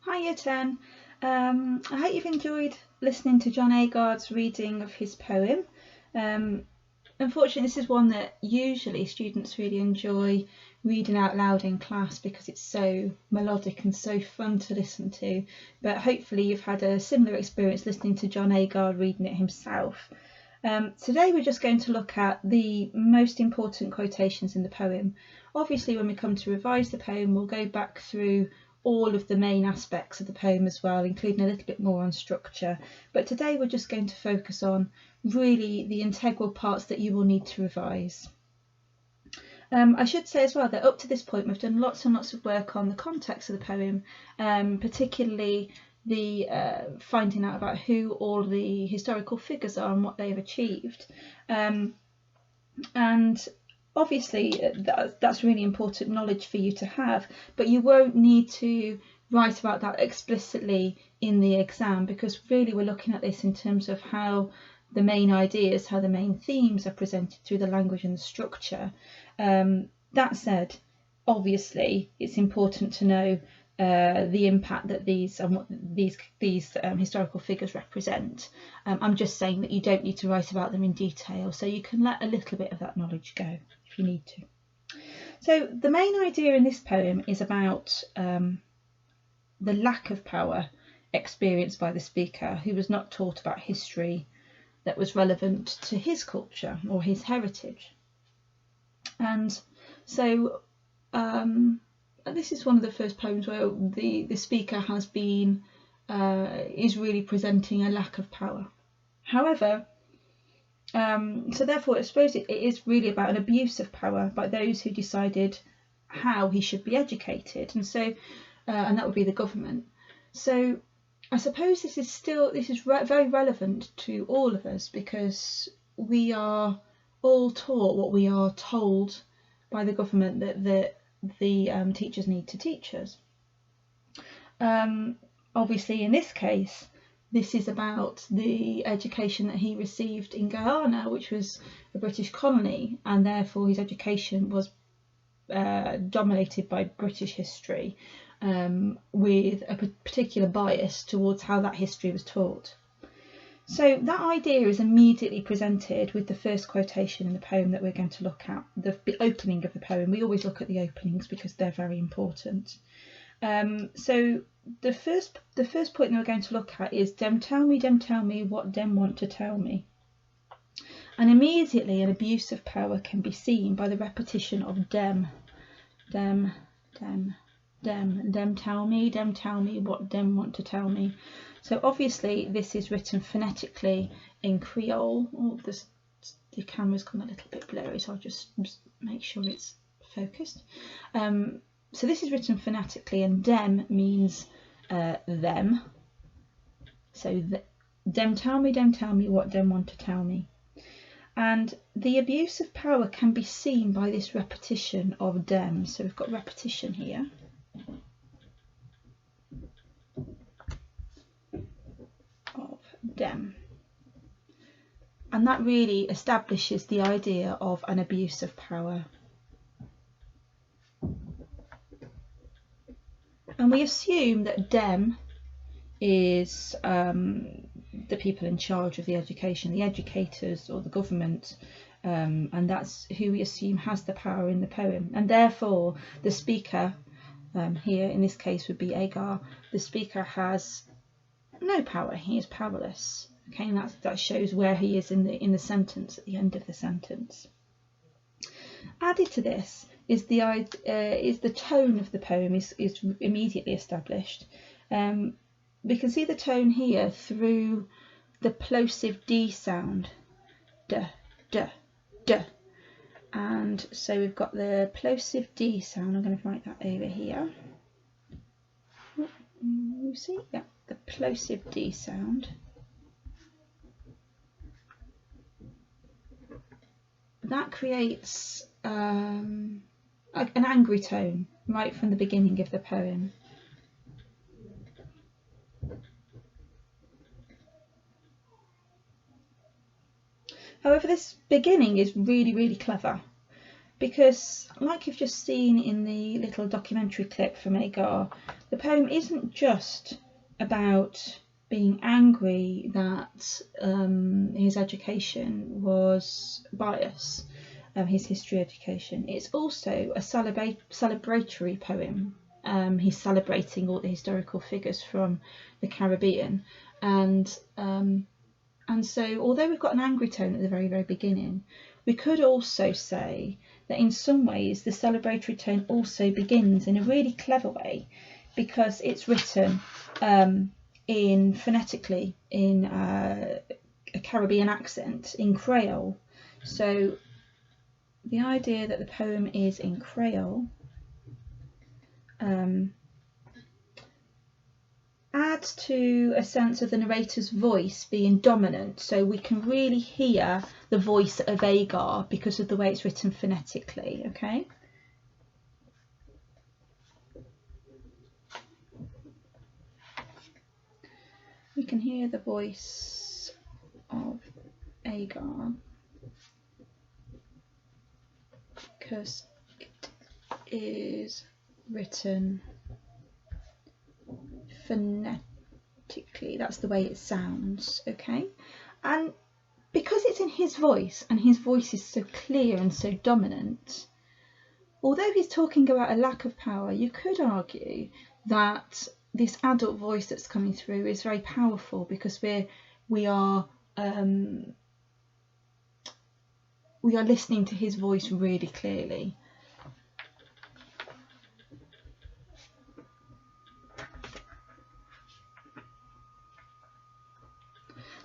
Hi Year 10. I hope you've enjoyed listening to John Agard's reading of his poem. Unfortunately, this is one that usually students really enjoy reading out loud in class because it's so melodic and so fun to listen to. But hopefully you've had a similar experience listening to John Agard reading it himself. Today we're just going to look at the most important quotations in the poem. Obviously, when we come to revise the poem, we'll go back through all of the main aspects of the poem as well, including a little bit more on structure. But today we're just going to focus on really the integral parts that you will need to revise. I should say as well that up to this point we've done lots and lots of work on the context of the poem, particularly the finding out about who all the historical figures are and what they've achieved. And obviously that's really important knowledge for you to have, but you won't need to write about that explicitly in the exam, because really we're looking at this in terms of how the main ideas, how the main themes are presented through the language and the structure. That said, obviously it's important to know the impact that these historical figures represent. I'm just saying that you don't need to write about them in detail, so you can let a little bit of that knowledge go if you need to. So the main idea in this poem is about the lack of power experienced by the speaker, who was not taught about history that was relevant to his culture or his heritage. And so this is one of the first poems where the speaker has been is really presenting a lack of power. However, so therefore I suppose it is really about an abuse of power by those who decided how he should be educated, and so and that would be the government. So I suppose this is very relevant to all of us, because we are all taught what we are told by the government that the teachers need to teach us. Obviously in this case this is about the education that he received in Guyana, which was a British colony, and therefore his education was dominated by British history, with a particular bias towards how that history was taught. So that idea is immediately presented with the first quotation in the poem that we're going to look at, the opening of the poem. We always look at the openings because they're very important. So the first point that we're going to look at is dem tell me what dem want to tell me. And immediately an abuse of power can be seen by the repetition of dem tell me what dem want to tell me. So obviously this is written phonetically in Creole. Oh, the camera's gone a little bit blurry, so I'll just make sure it's focused. So this is written phonetically, and dem means them. So dem tell me what dem want to tell me. And the abuse of power can be seen by this repetition of dem. So we've got repetition here. Of dem. And that really establishes the idea of an abuse of power. And we assume that dem is the people in charge of the education, the educators or the government, and that's who we assume has the power in the poem. And therefore the speaker, here in this case would be Agar, the speaker has no power, he is powerless. Okay, and that shows where he is in the sentence, at the end of the sentence. Added to this is the tone of the poem is immediately established. We can see the tone here through the plosive D sound, d, d, d. And so we've got the plosive D sound. I'm going to write that over here. You see, yeah, the plosive D sound. That creates an angry tone right from the beginning of the poem. However, this beginning is really, really clever. because, like you've just seen in the little documentary clip from Agar, the poem isn't just about being angry that his education was biased, his history education. It's also a celebratory poem. He's celebrating all the historical figures from the Caribbean, and so although we've got an angry tone at the very, very beginning, we could also say that in some ways the celebratory tone also begins in a really clever way, because it's written in phonetically in a Caribbean accent, in Creole. So the idea that the poem is in Creole adds to a sense of the narrator's voice being dominant, so we can really hear the voice of Agar because of the way it's written phonetically. Okay. We can hear the voice of Agar because it is written phonetically. That's the way it sounds. Okay. And because it's in his voice, and his voice is so clear and so dominant, although he's talking about a lack of power, you could argue that this adult voice that's coming through is very powerful, because we are listening to his voice really clearly.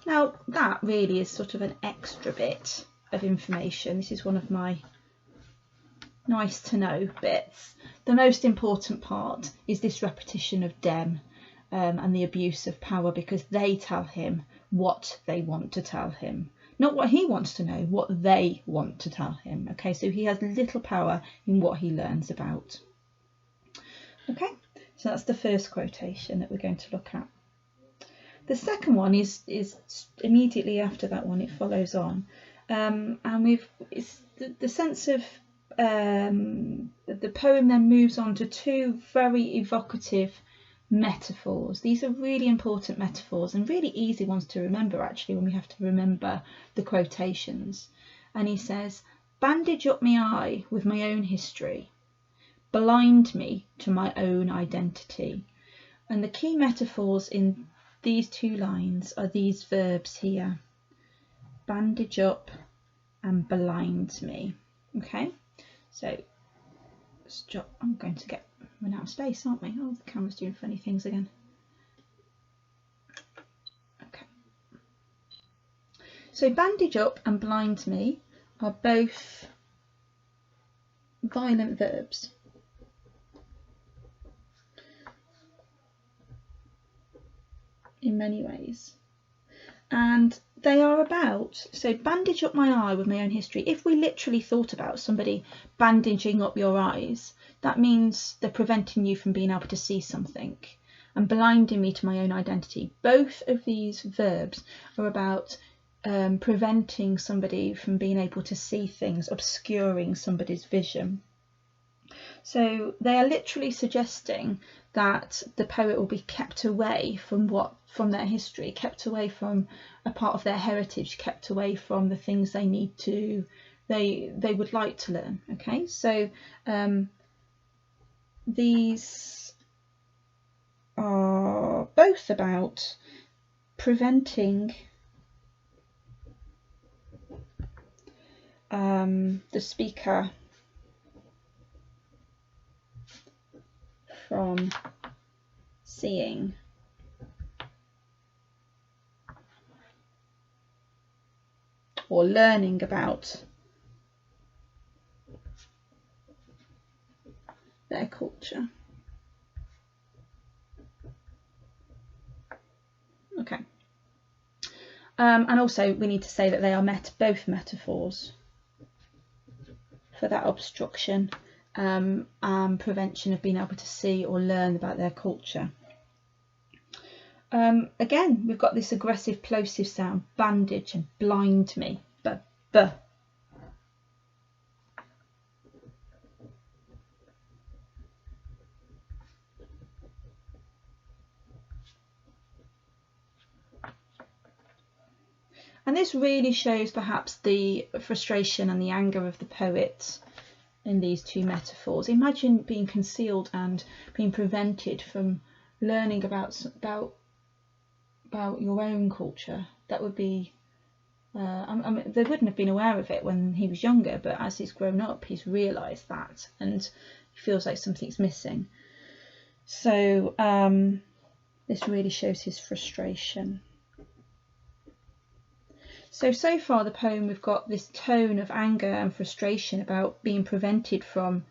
Now that really is sort of an extra bit of information. This is one of my nice to know bits. The most important part is this repetition of dem and the abuse of power, because they tell him what they want to tell him, not what he wants to know, what they want to tell him. Okay, so he has little power in what he learns about. Okay, so that's the first quotation that we're going to look at. The second one is immediately after that one. It follows on, and it's the sense of the poem then moves on to two very evocative metaphors. These are really important metaphors and really easy ones to remember, actually, when we have to remember the quotations. And he says, bandage up my eye with my own history, blind me to my own identity. And the key metaphors in these two lines are these verbs here, bandage up and blind me. Okay, so stop. I'm going to run out of space, aren't we? Oh, the camera's doing funny things again. Okay, so bandage up and blind me are both violent verbs. In many ways, and they are about, so bandage up my eye with my own history. If we literally thought about somebody bandaging up your eyes, that means they're preventing you from being able to see something, and blinding me to my own identity. Both of these verbs are about preventing somebody from being able to see things, obscuring somebody's vision. So they are literally suggesting that the poet will be kept away from their history, kept away from a part of their heritage, kept away from the things they would like to learn. Okay, so these are both about preventing the speaker from seeing or learning about their culture. Okay, and also we need to say that they are both metaphors for that obstruction and prevention of being able to see or learn about their culture. Again, we've got this aggressive plosive sound, bandage and blind me, b. And this really shows perhaps the frustration and the anger of the poet in these two metaphors. Imagine being concealed and being prevented from learning about your own culture. That would be I mean, they wouldn't have been aware of it when he was younger, but as he's grown up, he's realised that, and he feels like something's missing. So this really shows his frustration. So far the poem, we've got this tone of anger and frustration about being prevented from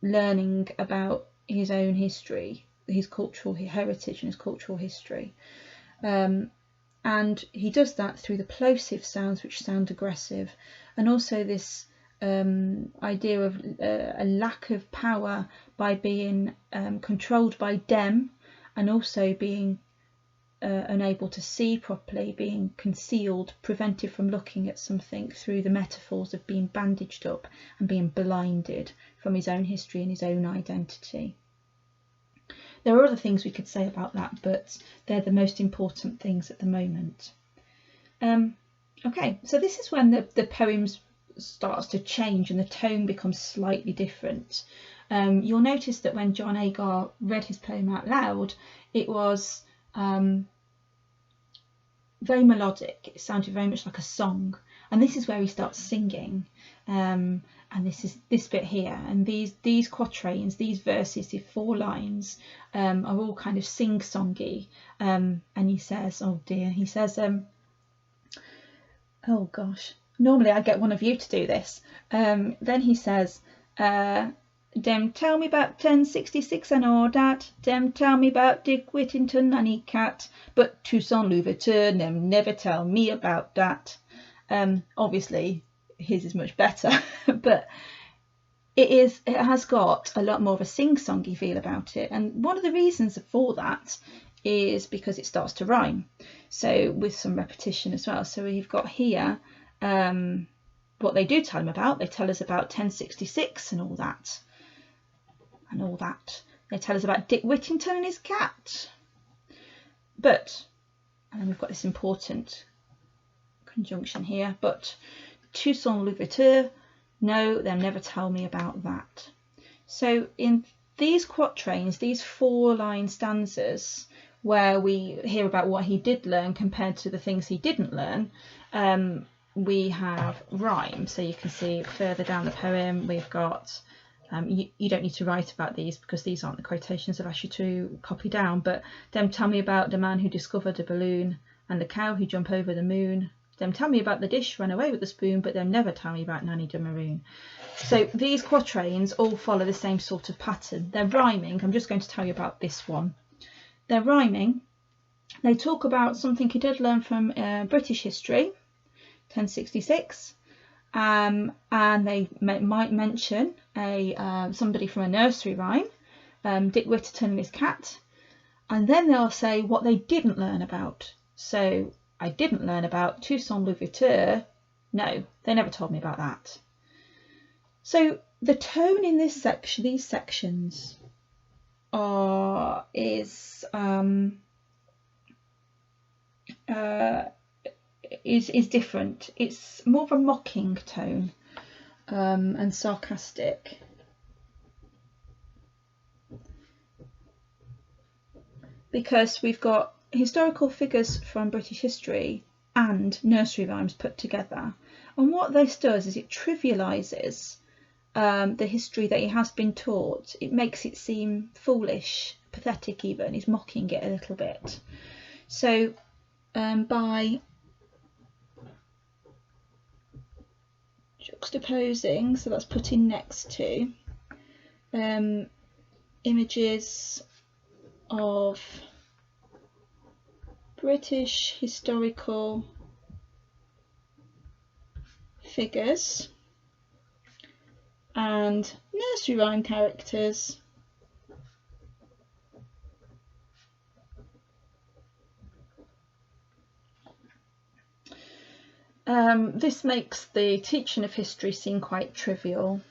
learning about his own history, his cultural heritage and his cultural history. And he does that through the plosive sounds, which sound aggressive, and also this idea of a lack of power by being controlled by dem, and also being unable to see properly, being concealed, prevented from looking at something through the metaphors of being bandaged up and being blinded from his own history and his own identity. There are other things we could say about that, but they're the most important things at the moment. Okay, so this is when the poem starts to change and the tone becomes slightly different. You'll notice that when John Agar read his poem out loud, it was very melodic. It sounded very much like a song, and this is where he starts singing. And this is this bit here, and these quatrains, these verses, these 4 lines are all kind of sing-songy. And he says, oh dear, he says, oh gosh, normally I get one of you to do this. Then he says, dem tell me about 1066 and all that, dem tell me about Dick Whittington and he cat, but Toussaint Louverture them never tell me about that. Obviously his is much better, but it has got a lot more of a sing-songy feel about it, and one of the reasons for that is because it starts to rhyme, so with some repetition as well. So we've got here what they do tell him about. They tell us about 1066 and all that. They tell us about Dick Whittington and his cat, but, and then we've got this important conjunction here, but Toussaint Louverture, no, they'll never tell me about that. So in these quatrains, these 4-line stanzas, where we hear about what he did learn compared to the things he didn't learn, we have rhyme. So you can see further down the poem, we've got, you don't need to write about these because these aren't the quotations I've asked you to copy down, but them tell me about the man who discovered a balloon and the cow who jumped over the moon. Them tell me about the dish ran away with the spoon, but them never tell me about Nanny de Maroon. So these quatrains all follow the same sort of pattern. They're rhyming. I'm just going to tell you about this one. They're rhyming. They talk about something he did learn from British history, 1066, and they might mention somebody from a nursery rhyme, Dick Whittington and his cat, and then they'll say what they didn't learn about. So I didn't learn about Toussaint Louverture. No, they never told me about that. So the tone in this section, these sections, is different. It's more of a mocking tone and sarcastic. Because we've got historical figures from British history and nursery rhymes put together, and what this does is it trivialises the history that he has been taught. It makes it seem foolish, pathetic even. He's mocking it a little bit. So by juxtaposing, so that's putting next to images of British historical figures and nursery rhyme characters, this makes the teaching of history seem quite trivial.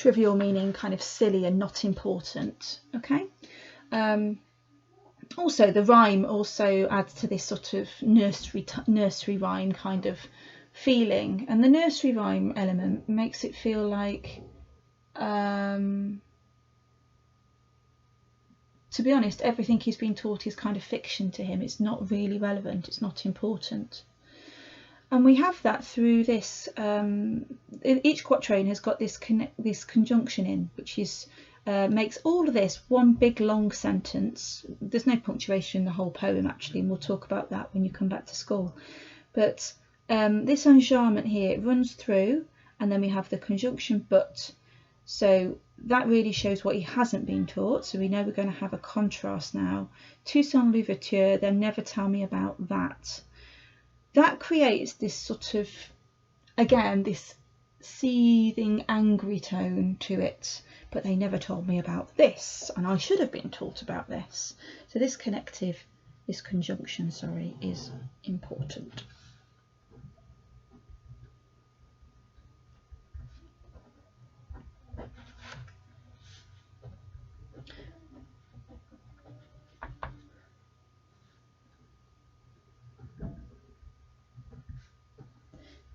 trivial meaning kind of silly and not important. Okay. Also, the rhyme also adds to this sort of nursery rhyme kind of feeling, and the nursery rhyme element makes it feel like, to be honest, everything he's been taught is kind of fiction to him. It's not really relevant, it's not important. And we have that through this, each quatrain has got this conjunction in, which is makes all of this one big long sentence. There's no punctuation in the whole poem actually, and we'll talk about that when you come back to school. But this enjambment here runs through, and then we have the conjunction but. So that really shows what he hasn't been taught. So we know we're going to have a contrast now. Tout sans l'ouverture, then never tell me about that. That creates this sort of, again, this seething, angry tone to it. But they never told me about this, and I should have been taught about this. So this conjunction, is important.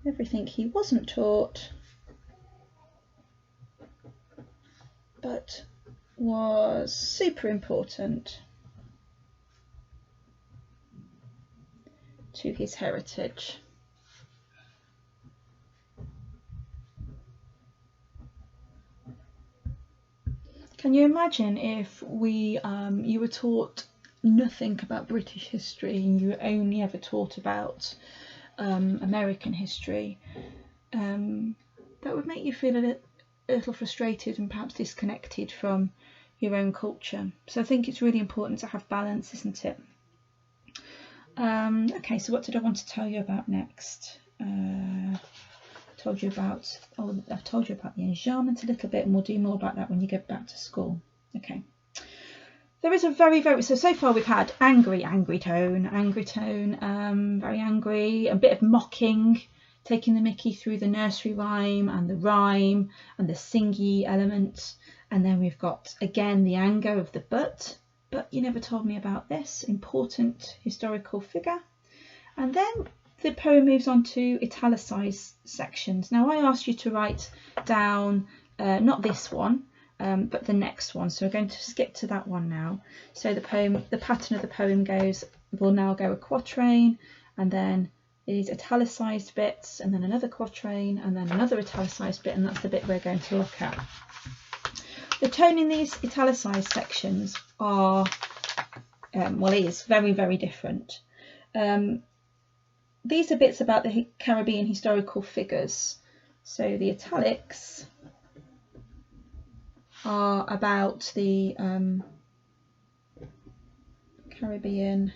Everything he wasn't taught, but was super important to his heritage. Can you imagine if you were taught nothing about British history and you were only ever taught about American history? That would make you feel a little frustrated and perhaps disconnected from your own culture. So I think it's really important to have balance, isn't it? Okay, so what did I want to tell you about next? I've told you about the enjambment a little bit, and we'll do more about that when you get back to school. Okay. There is a so far we've had angry tone, very angry, a bit of mocking, taking the mickey through the nursery rhyme and the singy element, and then we've got again the anger of the but you never told me about this, important historical figure. And then the poem moves on to italicized sections. Now I asked you to write down not this one, but the next one, so we're going to skip to that one now. So the pattern of the poem will now go a quatrain, and then these italicized bits, and then another quatrain, and then another italicized bit, and that's the bit we're going to look at. The tone in these italicized sections is very, very different. These are bits about the Caribbean historical figures. So the italics are about the Caribbean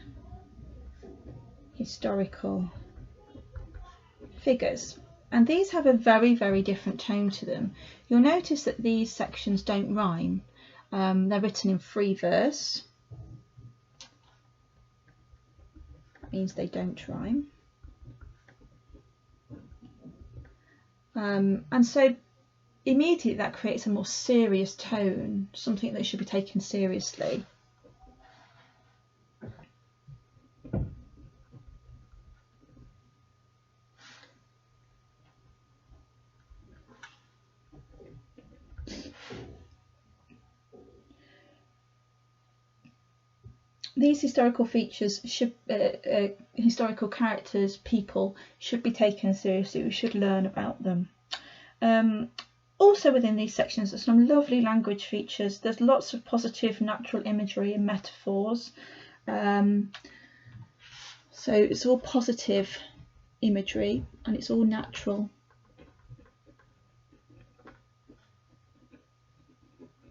historical figures, and these have a very, very different tone to them. You'll notice that these sections don't rhyme. They're written in free verse. That means they don't rhyme. And so immediately that creates a more serious tone, something that should be taken seriously. These historical features historical characters, people, should be taken seriously. We should learn about them. Also within these sections there's some lovely language features. There's lots of positive natural imagery and metaphors. So it's all positive imagery and it's all natural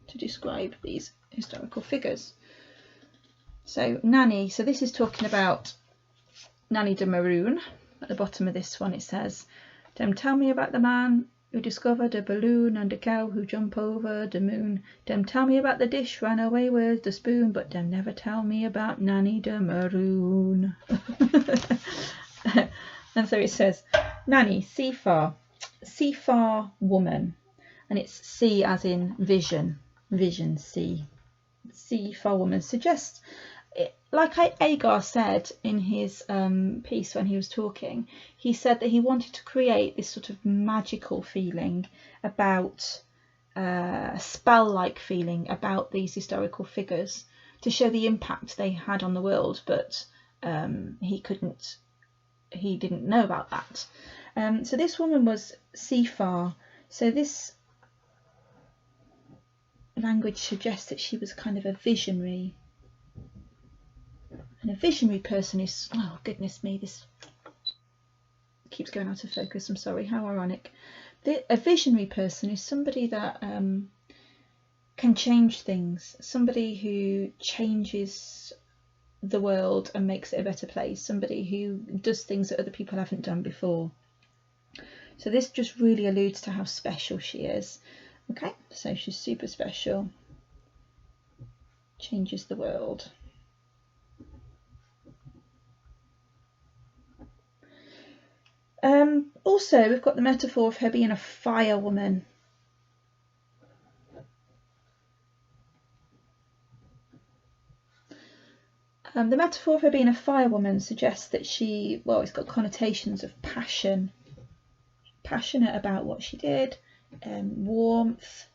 to describe these historical figures. So Nanny, so this is talking about Nanny de Maroon. At the bottom of this one it says, "Dem tell me about the man who discovered a balloon and a cow who jump over the moon. Dem tell me about the dish ran away with the spoon, but dem never tell me about Nanny de Maroon." And so it says, Nanny, seafar woman. and it's C as in vision, vision, C. C for woman suggests, like Agar said in his piece when he was talking, he said that he wanted to create this sort of magical feeling about, a spell-like feeling about these historical figures to show the impact they had on the world, but he didn't know about that. So this woman was Sifar. So this language suggests that she was kind of a visionary. And a visionary person is, oh goodness me, this keeps going out of focus, I'm sorry, how ironic. A visionary person is somebody that can change things, somebody who changes the world and makes it a better place, somebody who does things that other people haven't done before. So this just really alludes to how special she is. Okay, so she's super special, changes the world. Also, we've got the metaphor of her being a fire woman. The metaphor of her being a fire woman suggests that it's got connotations of passion, passionate about what she did, warmth,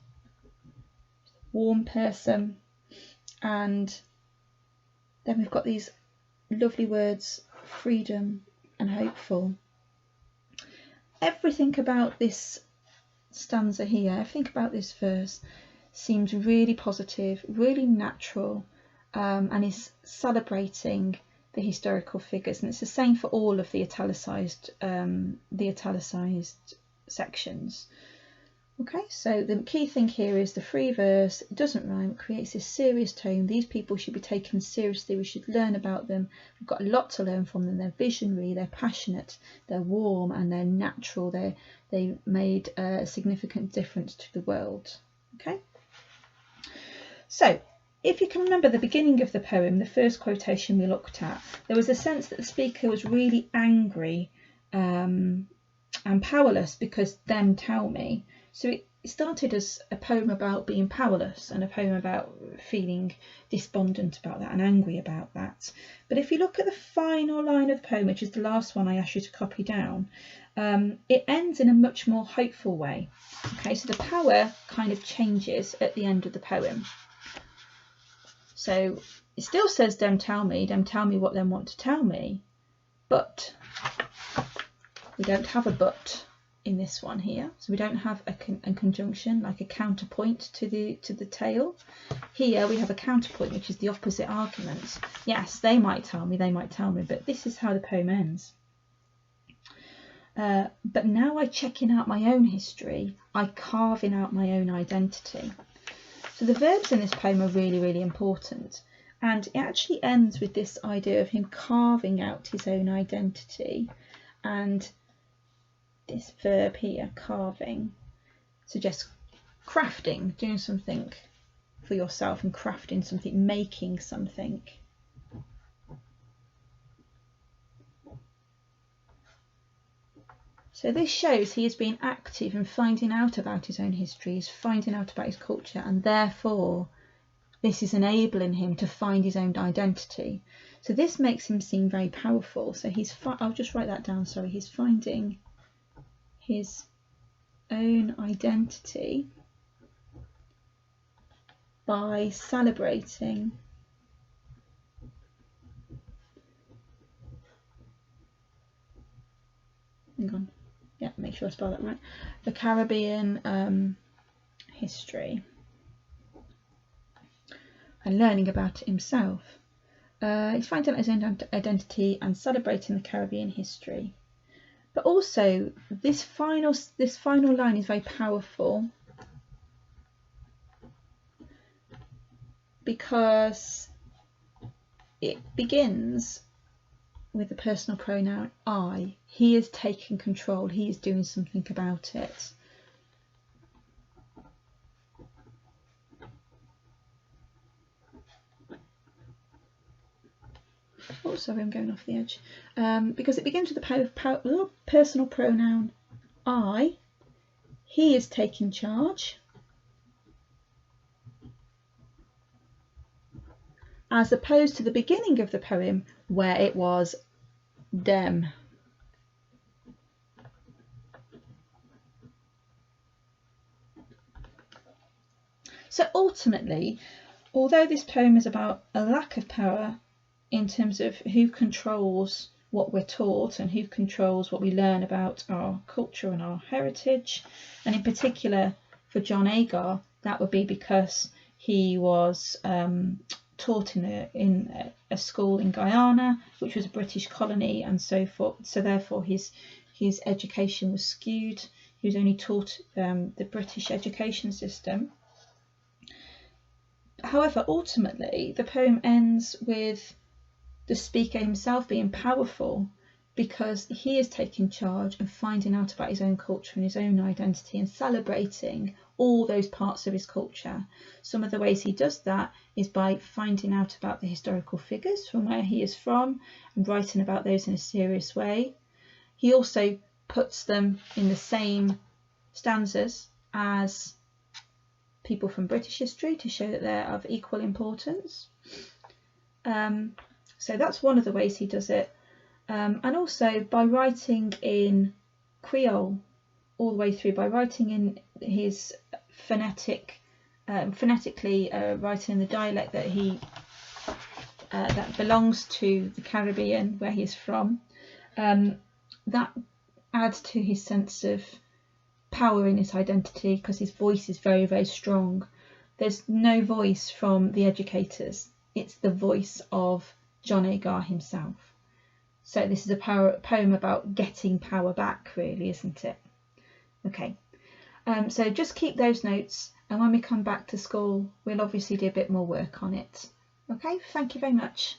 warm person, and then we've got these lovely words, freedom and hopeful. Everything about this stanza here, everything about this verse seems really positive, really natural, and is celebrating the historical figures, and it's the same for all of the italicized sections. Okay, so the key thing here is the free verse. It doesn't rhyme, it creates this serious tone. These people should be taken seriously, we should learn about them. We've got a lot to learn from them. They're visionary, they're passionate, they're warm, and they're natural. They made a significant difference to the world. Okay, so if you can remember the beginning of the poem, the first quotation we looked at, there was a sense that the speaker was really angry and powerless because them tell me. So it started as a poem about being powerless and a poem about feeling despondent about that and angry about that. But if you look at the final line of the poem, which is the last one I asked you to copy down, it ends in a much more hopeful way. Okay, so the power kind of changes at the end of the poem. So it still says them tell me what them want to tell me, but we don't have a but in this one here, so we don't have a conjunction like a counterpoint to the tale. Here we have a counterpoint, which is the opposite argument. Yes, they might tell me, but this is how the poem ends. But now I checking out my own history, I carving out my own identity. So the verbs in this poem are really, really important, and it actually ends with this idea of him carving out his own identity. And this verb here, carving, suggests crafting, doing something for yourself and crafting something, making something. So this shows he has been active in finding out about his own history, he's finding out about his culture, and therefore this is enabling him to find his own identity. So this makes him seem very powerful. So I'll just write that down, sorry, he's finding his own identity by celebrating make sure I spell that right, the Caribbean history, and learning about it himself. He's finding out his own identity and celebrating the Caribbean history. But also this final line is very powerful because it begins with the personal pronoun I. He is taking control, he is doing something about it. Oh, sorry, I'm going off the edge. Because it begins with the personal pronoun I. he is taking charge, as opposed to the beginning of the poem where it was them. So ultimately, although this poem is about a lack of power in terms of who controls what we're taught and who controls what we learn about our culture and our heritage, and in particular for John Agar, that would be because he was taught in a school in Guyana, which was a British colony, and so forth. So therefore his education was skewed. He was only taught the British education system. However, ultimately the poem ends with the speaker himself being powerful because he is taking charge and finding out about his own culture and his own identity and celebrating all those parts of his culture. Some of the ways he does that is by finding out about the historical figures from where he is from and writing about those in a serious way. He also puts them in the same stanzas as people from British history to show that they're of equal importance. So that's one of the ways he does it. And also by writing in Creole all the way through, by writing in his phonetically writing in the dialect that that belongs to the Caribbean where he's from. That adds to his sense of power in his identity because his voice is very, very strong. There's no voice from the educators. It's the voice of John Agar himself. So this is a poem about getting power back, really, isn't it? Okay, so just keep those notes, and when we come back to school, we'll obviously do a bit more work on it. Okay, thank you very much.